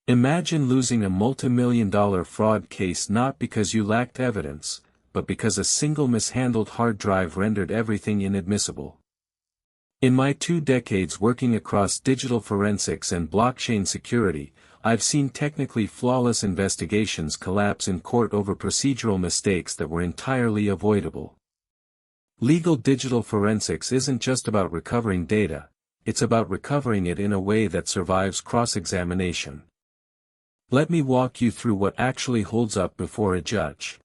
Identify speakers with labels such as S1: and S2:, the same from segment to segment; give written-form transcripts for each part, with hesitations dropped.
S1: Imagine losing a multimillion-dollar fraud case not because you lacked evidence, but because a single mishandled hard drive rendered everything inadmissible. In my 2 decades working across digital forensics and blockchain security, I've seen technically flawless investigations collapse in court over procedural mistakes that were entirely avoidable. Legal digital forensics isn't just about recovering data, it's about recovering it in a way that survives cross-examination. Let me walk you through what actually holds up before a judge.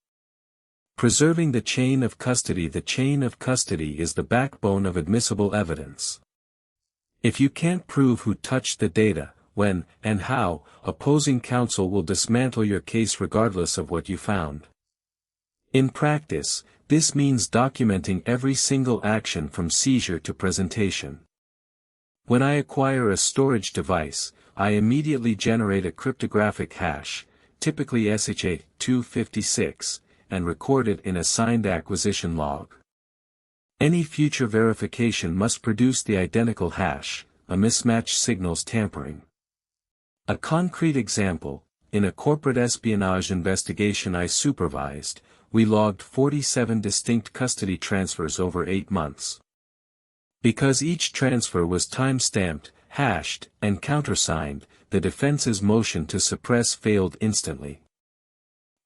S1: Preserving the chain of custody. The chain of custody is the backbone of admissible evidence. If you can't prove who touched the data, when, and how, opposing counsel will dismantle your case regardless of what you found. In practice, this means documenting every single action from seizure to presentation. When I acquire a storage device, I immediately generate a cryptographic hash, typically SHA-256, and record it in a signed acquisition log. Any future verification must produce the identical hash. A mismatch signals tampering. A concrete example, in a corporate espionage investigation I supervised, we logged 47 distinct custody transfers over 8 months. Because each transfer was time-stamped, hashed, and countersigned, the defense's motion to suppress failed instantly.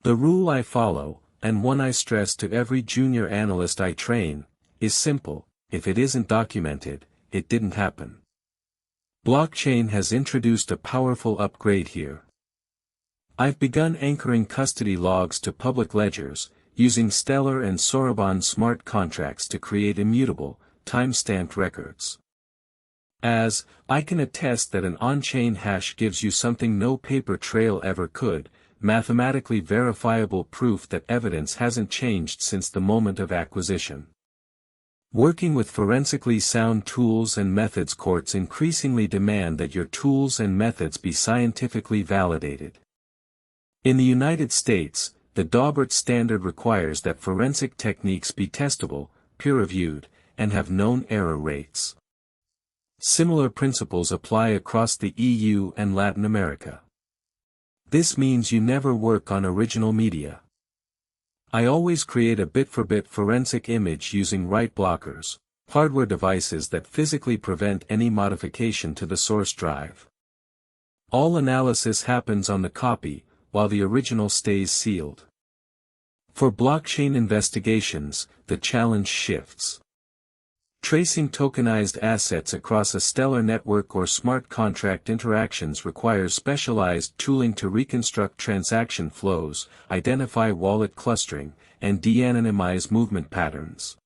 S1: The rule I follow, and one I stress to every junior analyst I train, is simple: if it isn't documented, it didn't happen. Blockchain has introduced a powerful upgrade here. I've begun anchoring custody logs to public ledgers, using Stellar and Soroban smart contracts to create immutable, time-stamped records. I can attest that an on-chain hash gives you something no paper trail ever could, mathematically verifiable proof that evidence hasn't changed since the moment of acquisition. Working with forensically sound tools and methods, courts increasingly demand that your tools and methods be scientifically validated. In the United States, the Daubert standard requires that forensic techniques be testable, peer-reviewed, and have known error rates. Similar principles apply across the EU and Latin America. This means you never work on original media. I always create a bit-for-bit forensic image using write blockers, hardware devices that physically prevent any modification to the source drive. All analysis happens on the copy, while the original stays sealed. For blockchain investigations, the challenge shifts. Tracing tokenized assets across a Stellar network or smart contract interactions requires specialized tooling to reconstruct transaction flows, identify wallet clustering, and de-anonymize movement patterns.